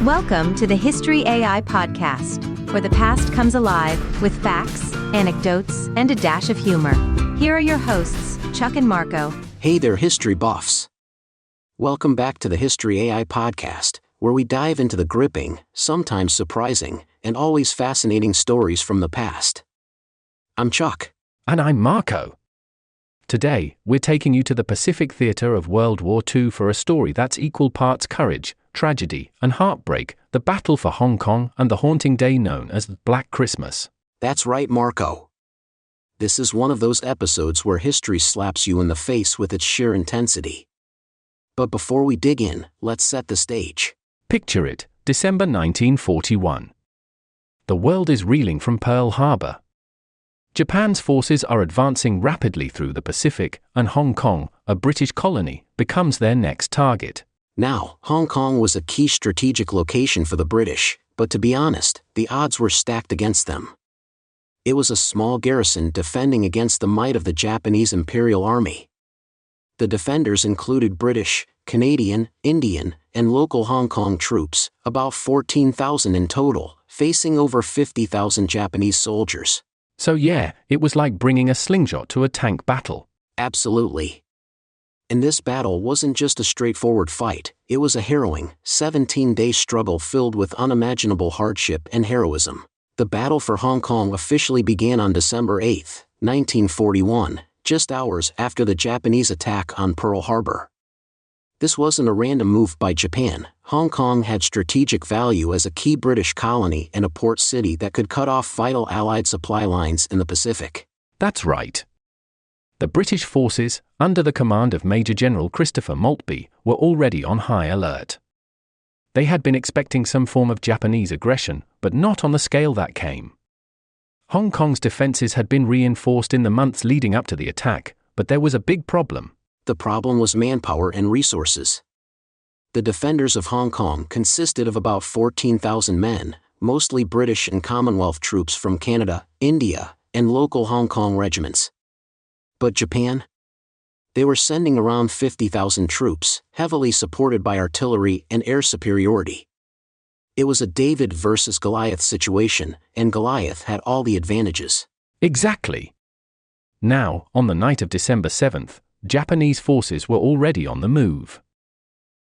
Welcome to the History AI podcast, where the past comes alive with facts, anecdotes, and a dash of humor. Here are your hosts, Chuck and Marco. Hey there, history buffs. Welcome back to the History AI podcast, where we dive into the gripping, sometimes surprising, and always fascinating stories from the past. I'm Chuck. And I'm Marco. Today, we're taking you to the Pacific theater of World War II for a story that's equal parts courage, tragedy, and heartbreak, the battle for Hong Kong and the haunting day known as Black Christmas. That's right, Marco. This is one of those episodes where history slaps you in the face with its sheer intensity. But before we dig in, let's set the stage. Picture it, December 1941. The world is reeling from Pearl Harbor. Japan's forces are advancing rapidly through the Pacific, and Hong Kong, a British colony, becomes their next target. Now, Hong Kong was a key strategic location for the British, but to be honest, the odds were stacked against them. It was a small garrison defending against the might of the Japanese Imperial Army. The defenders included British, Canadian, Indian, and local Hong Kong troops, about 14,000 in total, facing over 50,000 Japanese soldiers. So yeah, it was like bringing a slingshot to a tank battle. Absolutely. And this battle wasn't just a straightforward fight, it was a harrowing, 17-day struggle filled with unimaginable hardship and heroism. The battle for Hong Kong officially began on December 8, 1941, just hours after the Japanese attack on Pearl Harbor. This wasn't a random move by Japan. Hong Kong had strategic value as a key British colony and a port city that could cut off vital Allied supply lines in the Pacific. That's right. The British forces, under the command of Major General Christopher Maltby, were already on high alert. They had been expecting some form of Japanese aggression, but not on the scale that came. Hong Kong's defenses had been reinforced in the months leading up to the attack, but there was a big problem. The problem was manpower and resources. The defenders of Hong Kong consisted of about 14,000 men, mostly British and Commonwealth troops from Canada, India, and local Hong Kong regiments. But Japan? They were sending around 50,000 troops, heavily supported by artillery and air superiority. It was a David versus Goliath situation, and Goliath had all the advantages. Exactly. Now, on the night of December 7th, Japanese forces were already on the move.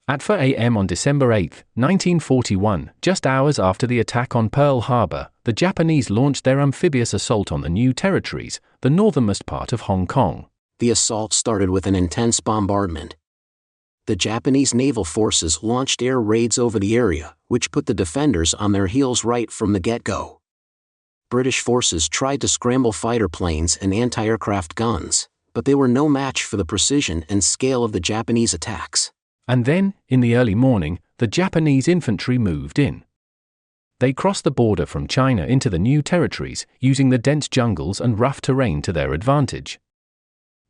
At 4 a.m. on December 8, 1941, just hours after the attack on Pearl Harbor, the Japanese launched their amphibious assault on the new territories, the northernmost part of Hong Kong. The assault started with an intense bombardment. The Japanese naval forces launched air raids over the area, which put the defenders on their heels right from the get-go. British forces tried to scramble fighter planes and anti-aircraft guns, but they were no match for the precision and scale of the Japanese attacks. And then, in the early morning, the Japanese infantry moved in. They crossed the border from China into the new territories, using the dense jungles and rough terrain to their advantage.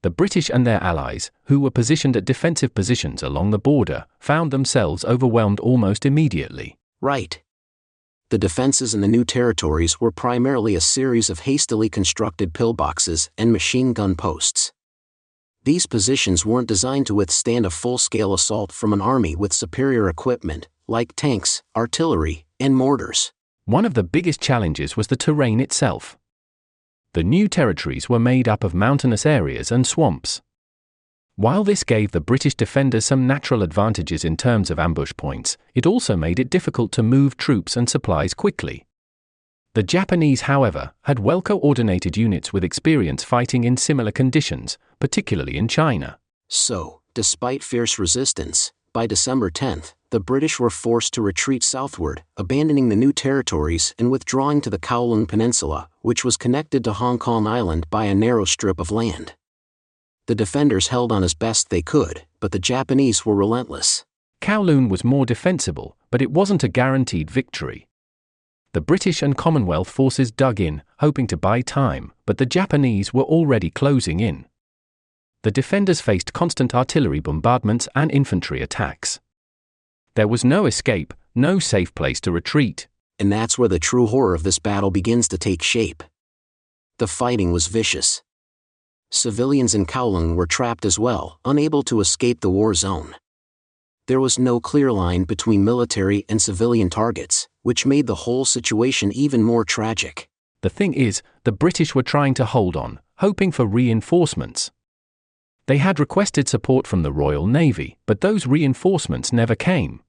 The British and their allies, who were positioned at defensive positions along the border, found themselves overwhelmed almost immediately. Right. The defenses in the new territories were primarily a series of hastily constructed pillboxes and machine gun posts. These positions weren't designed to withstand a full-scale assault from an army with superior equipment, like tanks, artillery, and mortars. One of the biggest challenges was the terrain itself. The new territories were made up of mountainous areas and swamps. While this gave the British defenders some natural advantages in terms of ambush points, it also made it difficult to move troops and supplies quickly. The Japanese, however, had well-coordinated units with experience fighting in similar conditions, particularly in China. So, despite fierce resistance, by December 10th, the British were forced to retreat southward, abandoning the new territories and withdrawing to the Kowloon Peninsula, which was connected to Hong Kong Island by a narrow strip of land. The defenders held on as best they could, but the Japanese were relentless. Kowloon was more defensible, but it wasn't a guaranteed victory. The British and Commonwealth forces dug in, hoping to buy time, but the Japanese were already closing in. The defenders faced constant artillery bombardments and infantry attacks. There was no escape, no safe place to retreat. And that's where the true horror of this battle begins to take shape. The fighting was vicious. Civilians in Kowloon were trapped as well, unable to escape the war zone. There was no clear line between military and civilian targets, which made the whole situation even more tragic. The thing is, the British were trying to hold on, hoping for reinforcements. They had requested support from the Royal Navy, but those reinforcements never came.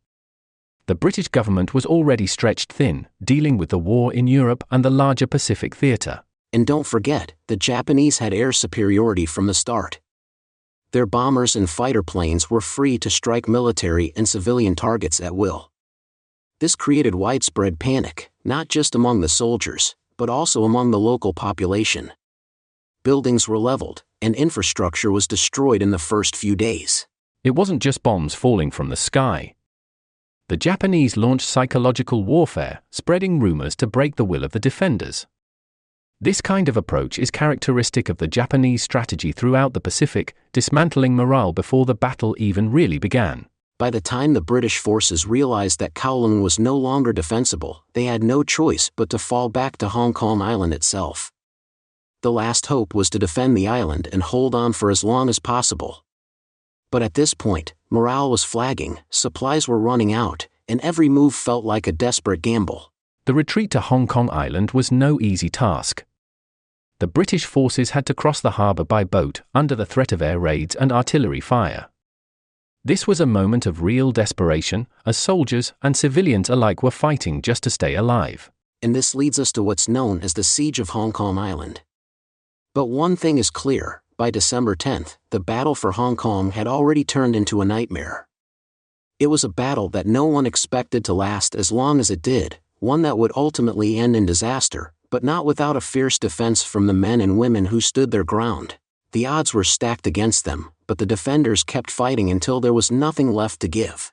The British government was already stretched thin, dealing with the war in Europe and the larger Pacific theater. And don't forget, the Japanese had air superiority from the start. Their bombers and fighter planes were free to strike military and civilian targets at will. This created widespread panic, not just among the soldiers, but also among the local population. Buildings were leveled, and infrastructure was destroyed in the first few days. It wasn't just bombs falling from the sky. The Japanese launched psychological warfare, spreading rumors to break the will of the defenders. This kind of approach is characteristic of the Japanese strategy throughout the Pacific, dismantling morale before the battle even really began. By the time the British forces realized that Kowloon was no longer defensible, they had no choice but to fall back to Hong Kong Island itself. The last hope was to defend the island and hold on for as long as possible. But at this point, morale was flagging, supplies were running out, and every move felt like a desperate gamble. The retreat to Hong Kong Island was no easy task. The British forces had to cross the harbour by boat, under the threat of air raids and artillery fire. This was a moment of real desperation, as soldiers and civilians alike were fighting just to stay alive. And this leads us to what's known as the Siege of Hong Kong Island. But one thing is clear, by December 10th, the battle for Hong Kong had already turned into a nightmare. It was a battle that no one expected to last as long as it did, one that would ultimately end in disaster, but not without a fierce defense from the men and women who stood their ground. The odds were stacked against them, but the defenders kept fighting until there was nothing left to give.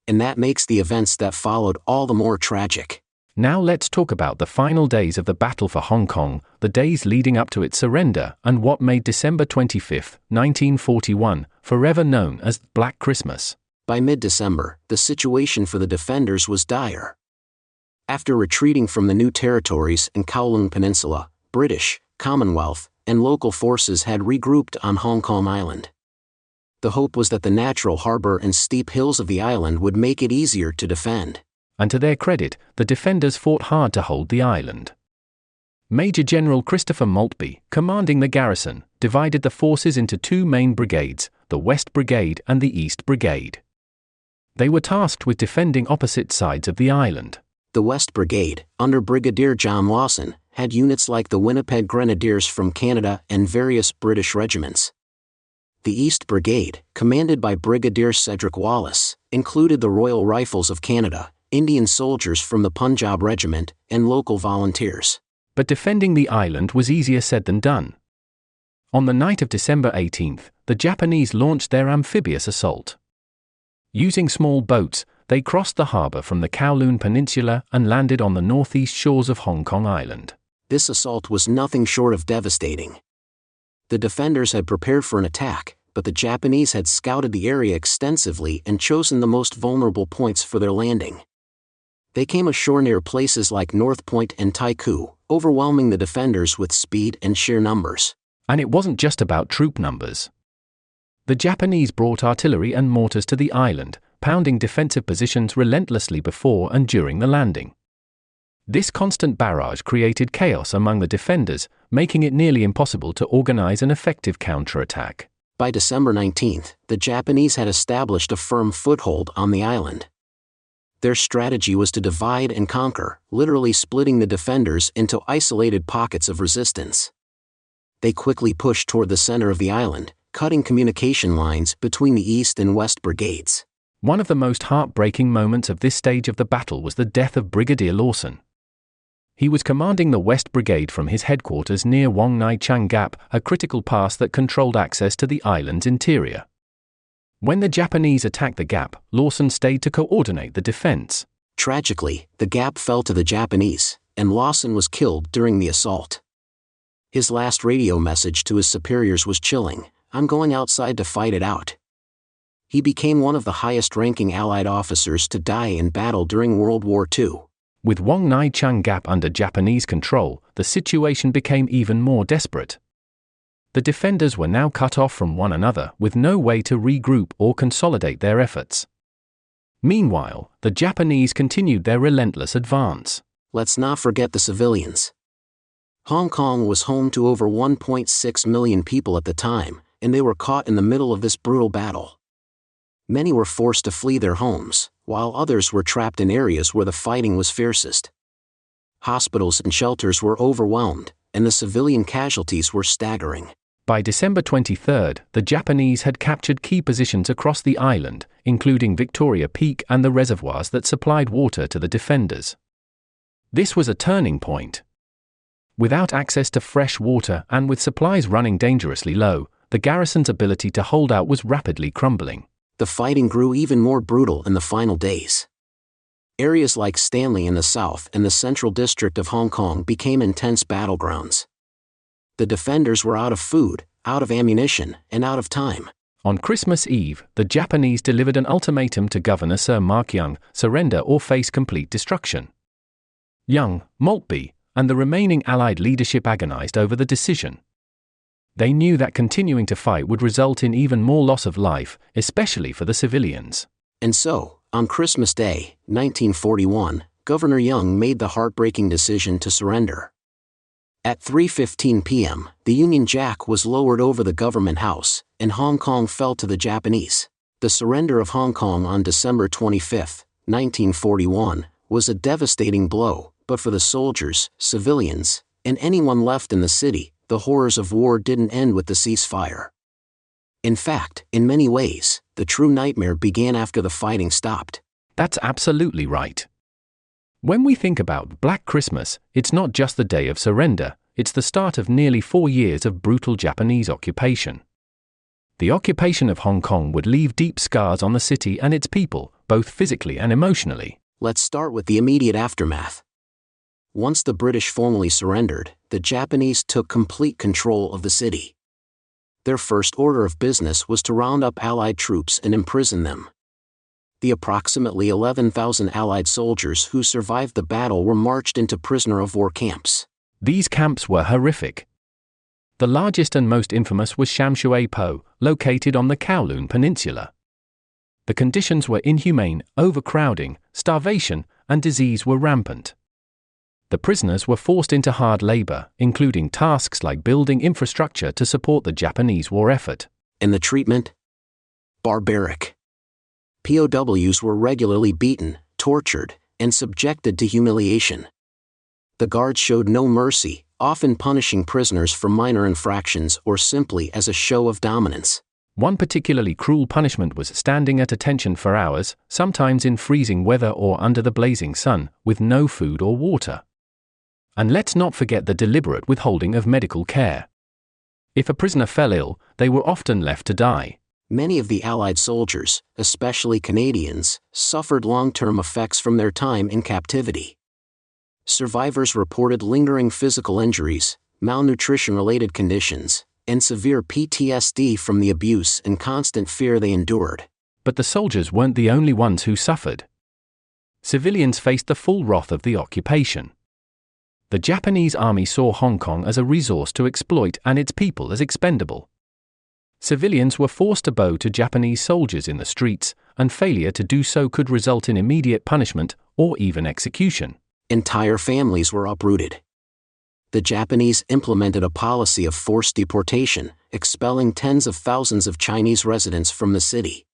And that makes the events that followed all the more tragic. Now let's talk about the final days of the battle for Hong Kong, the days leading up to its surrender, and what made December 25, 1941, forever known as Black Christmas. By mid-December, the situation for the defenders was dire. After retreating from the new territories and Kowloon Peninsula, British, Commonwealth, and local forces had regrouped on Hong Kong Island. The hope was that the natural harbor and steep hills of the island would make it easier to defend. And to their credit, the defenders fought hard to hold the island. Major General Christopher Maltby, commanding the garrison, divided the forces into two main brigades, the West Brigade and the East Brigade. They were tasked with defending opposite sides of the island. The West Brigade, under Brigadier John Lawson, had units like the Winnipeg Grenadiers from Canada and various British regiments. The East Brigade, commanded by Brigadier Cedric Wallace, included the Royal Rifles of Canada, Indian soldiers from the Punjab Regiment, and local volunteers. But defending the island was easier said than done. On the night of December 18th, the Japanese launched their amphibious assault. Using small boats, they crossed the harbour from the Kowloon Peninsula and landed on the northeast shores of Hong Kong Island. This assault was nothing short of devastating. The defenders had prepared for an attack, but the Japanese had scouted the area extensively and chosen the most vulnerable points for their landing. They came ashore near places like North Point and Tai Koo, overwhelming the defenders with speed and sheer numbers. And it wasn't just about troop numbers. The Japanese brought artillery and mortars to the island, pounding defensive positions relentlessly before and during the landing. This constant barrage created chaos among the defenders, making it nearly impossible to organize an effective counterattack. By December 19th, the Japanese had established a firm foothold on the island. Their strategy was to divide and conquer, literally splitting the defenders into isolated pockets of resistance. They quickly pushed toward the center of the island, cutting communication lines between the East and West Brigades. One of the most heartbreaking moments of this stage of the battle was the death of Brigadier Lawson. He was commanding the West Brigade from his headquarters near Wong Nai Chang Gap, a critical pass that controlled access to the island's interior. When the Japanese attacked the gap, Lawson stayed to coordinate the defense. Tragically, the gap fell to the Japanese, and Lawson was killed during the assault. His last radio message to his superiors was chilling: "I'm going outside to fight it out." He became one of the highest-ranking Allied officers to die in battle during World War II. With Wong Nai Chang Gap under Japanese control, the situation became even more desperate. The defenders were now cut off from one another with no way to regroup or consolidate their efforts. Meanwhile, the Japanese continued their relentless advance. Let's not forget the civilians. Hong Kong was home to over 1.6 million people at the time, and they were caught in the middle of this brutal battle. Many were forced to flee their homes, while others were trapped in areas where the fighting was fiercest. Hospitals and shelters were overwhelmed, and the civilian casualties were staggering. By December 23, the Japanese had captured key positions across the island, including Victoria Peak and the reservoirs that supplied water to the defenders. This was a turning point. Without access to fresh water and with supplies running dangerously low, the garrison's ability to hold out was rapidly crumbling. The fighting grew even more brutal in the final days. Areas like Stanley in the south and the central district of Hong Kong became intense battlegrounds. The defenders were out of food, out of ammunition, and out of time. On Christmas Eve, the Japanese delivered an ultimatum to Governor Sir Mark Young: surrender or face complete destruction. Young, Maltby, and the remaining Allied leadership agonized over the decision. They knew that continuing to fight would result in even more loss of life, especially for the civilians. And so, on Christmas Day, 1941, Governor Young made the heartbreaking decision to surrender. At 3:15 p.m., the Union Jack was lowered over the government house, and Hong Kong fell to the Japanese. The surrender of Hong Kong on December 25, 1941, was a devastating blow, but for the soldiers, civilians, and anyone left in the city, the horrors of war didn't end with the ceasefire. In fact, in many ways, the true nightmare began after the fighting stopped. That's absolutely right. When we think about Black Christmas, it's not just the day of surrender, it's the start of nearly 4 years of brutal Japanese occupation. The occupation of Hong Kong would leave deep scars on the city and its people, both physically and emotionally. Let's start with the immediate aftermath. Once the British formally surrendered, the Japanese took complete control of the city. Their first order of business was to round up Allied troops and imprison them. The approximately 11,000 Allied soldiers who survived the battle were marched into prisoner-of-war camps. These camps were horrific. The largest and most infamous was Sham Shui Po, located on the Kowloon Peninsula. The conditions were inhumane, overcrowding, starvation, and disease were rampant. The prisoners were forced into hard labor, including tasks like building infrastructure to support the Japanese war effort. And the treatment? Barbaric. POWs were regularly beaten, tortured, and subjected to humiliation. The guards showed no mercy, often punishing prisoners for minor infractions or simply as a show of dominance. One particularly cruel punishment was standing at attention for hours, sometimes in freezing weather or under the blazing sun, with no food or water. And let's not forget the deliberate withholding of medical care. If a prisoner fell ill, they were often left to die. Many of the Allied soldiers, especially Canadians, suffered long-term effects from their time in captivity. Survivors reported lingering physical injuries, malnutrition-related conditions, and severe PTSD from the abuse and constant fear they endured. But the soldiers weren't the only ones who suffered. Civilians faced the full wrath of the occupation. The Japanese army saw Hong Kong as a resource to exploit and its people as expendable. Civilians were forced to bow to Japanese soldiers in the streets, and failure to do so could result in immediate punishment or even execution. Entire families were uprooted. The Japanese implemented a policy of forced deportation, expelling tens of thousands of Chinese residents from the city.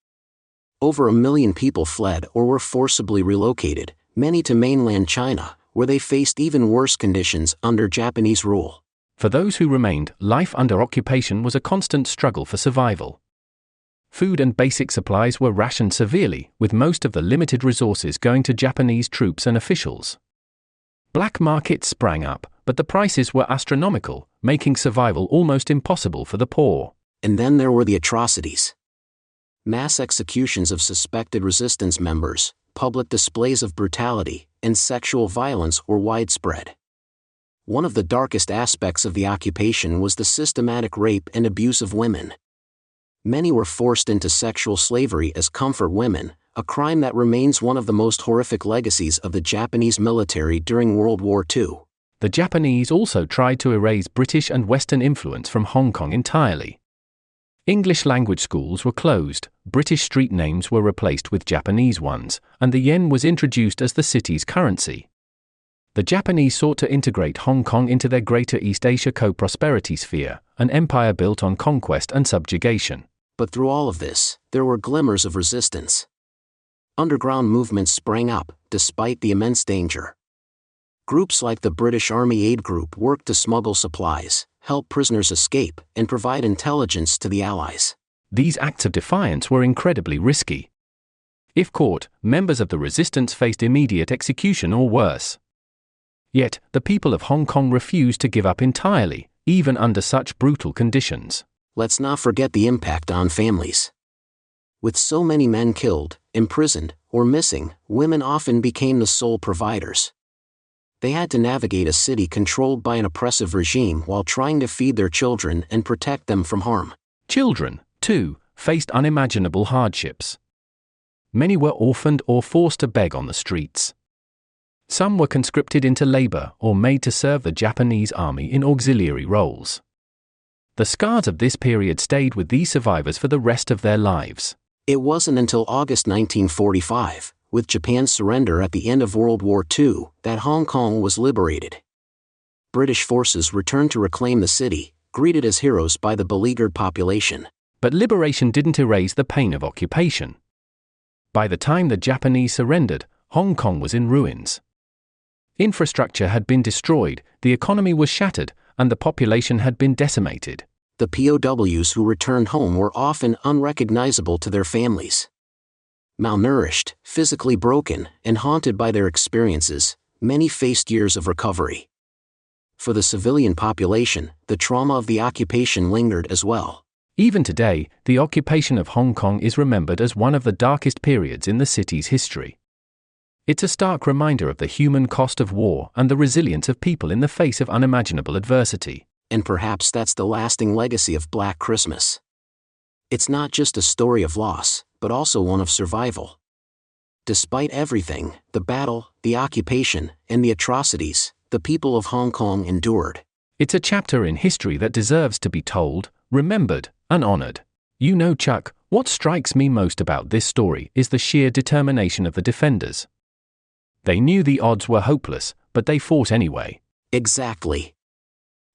Over 1 million people fled or were forcibly relocated, many to mainland China, where they faced even worse conditions under Japanese rule. For those who remained, life under occupation was a constant struggle for survival. Food and basic supplies were rationed severely, with most of the limited resources going to Japanese troops and officials. Black markets sprang up, but the prices were astronomical, making survival almost impossible for the poor. And then there were the atrocities. Mass executions of suspected resistance members, public displays of brutality, and sexual violence were widespread. One of the darkest aspects of the occupation was the systematic rape and abuse of women. Many were forced into sexual slavery as comfort women, a crime that remains one of the most horrific legacies of the Japanese military during World War II. The Japanese also tried to erase British and Western influence from Hong Kong entirely. English language schools were closed, British street names were replaced with Japanese ones, and the yen was introduced as the city's currency. The Japanese sought to integrate Hong Kong into their Greater East Asia co-prosperity sphere, an empire built on conquest and subjugation. But through all of this, there were glimmers of resistance. Underground movements sprang up, despite the immense danger. Groups like the British Army Aid Group worked to smuggle supplies, help prisoners escape, and provide intelligence to the Allies. These acts of defiance were incredibly risky. If caught, members of the resistance faced immediate execution or worse. Yet, the people of Hong Kong refused to give up entirely, even under such brutal conditions. Let's not forget the impact on families. With so many men killed, imprisoned, or missing, women often became the sole providers. They had to navigate a city controlled by an oppressive regime while trying to feed their children and protect them from harm. Children, too, faced unimaginable hardships. Many were orphaned or forced to beg on the streets. Some were conscripted into labor or made to serve the Japanese army in auxiliary roles. The scars of this period stayed with these survivors for the rest of their lives. It wasn't until August 1945, with Japan's surrender at the end of World War II, that Hong Kong was liberated. British forces returned to reclaim the city, greeted as heroes by the beleaguered population. But liberation didn't erase the pain of occupation. By the time the Japanese surrendered, Hong Kong was in ruins. Infrastructure had been destroyed, the economy was shattered, and the population had been decimated. The POWs who returned home were often unrecognizable to their families. Malnourished, physically broken, and haunted by their experiences, many faced years of recovery. For the civilian population, the trauma of the occupation lingered as well. Even today, the occupation of Hong Kong is remembered as one of the darkest periods in the city's history. It's a stark reminder of the human cost of war and the resilience of people in the face of unimaginable adversity. And perhaps that's the lasting legacy of Black Christmas. It's not just a story of loss, but also one of survival. Despite everything, the battle, the occupation, and the atrocities, the people of Hong Kong endured. It's a chapter in history that deserves to be told, remembered, and honored. You know, Chuck, what strikes me most about this story is the sheer determination of the defenders. They knew the odds were hopeless, but they fought anyway. Exactly.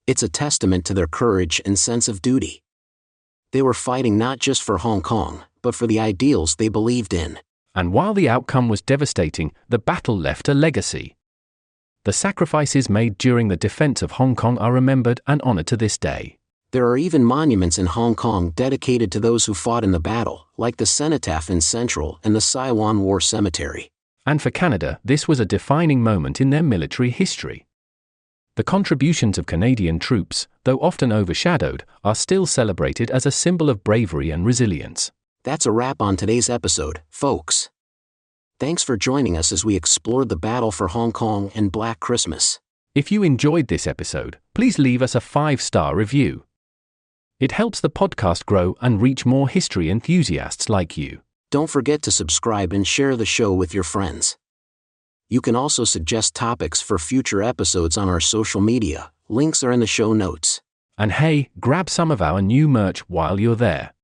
It's a testament to their courage and sense of duty. They were fighting not just for Hong Kong, but for the ideals they believed in. And while the outcome was devastating, the battle left a legacy. The sacrifices made during the defense of Hong Kong are remembered and honored to this day. There are even monuments in Hong Kong dedicated to those who fought in the battle, like the Cenotaph in Central and the Saiwan War Cemetery. And for Canada, this was a defining moment in their military history. The contributions of Canadian troops, though often overshadowed, are still celebrated as a symbol of bravery and resilience. That's a wrap on today's episode, folks. Thanks for joining us as we explored the battle for Hong Kong and Black Christmas. If you enjoyed this episode, please leave us a 5-star review. It helps the podcast grow and reach more history enthusiasts like you. Don't forget to subscribe and share the show with your friends. You can also suggest topics for future episodes on our social media. Links are in the show notes. And hey, grab some of our new merch while you're there.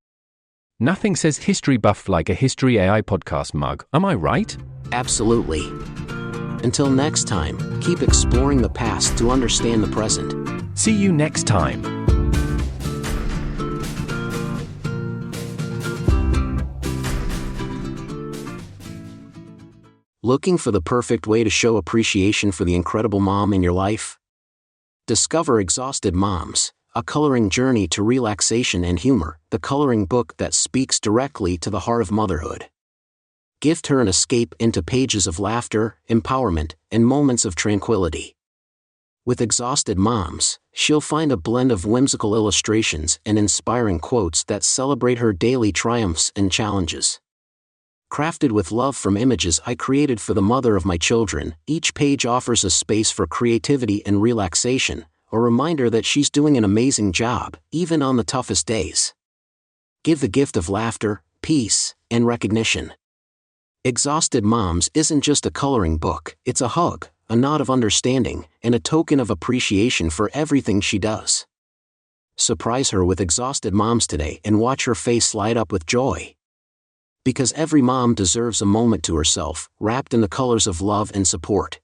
Nothing says history buff like a History AI podcast mug, am I right? Absolutely. Until next time, keep exploring the past to understand the present. See you next time. Looking for the perfect way to show appreciation for the incredible mom in your life? Discover Exhausted Moms, a coloring journey to relaxation and humor, the coloring book that speaks directly to the heart of motherhood. Gift her an escape into pages of laughter, empowerment, and moments of tranquility. With Exhausted Moms, she'll find a blend of whimsical illustrations and inspiring quotes that celebrate her daily triumphs and challenges. Crafted with love from images I created for the mother of my children, each page offers a space for creativity and relaxation, a reminder that she's doing an amazing job, even on the toughest days. Give the gift of laughter, peace, and recognition. Exhausted Moms isn't just a coloring book, it's a hug, a nod of understanding, and a token of appreciation for everything she does. Surprise her with Exhausted Moms today and watch her face light up with joy. Because every mom deserves a moment to herself, wrapped in the colors of love and support.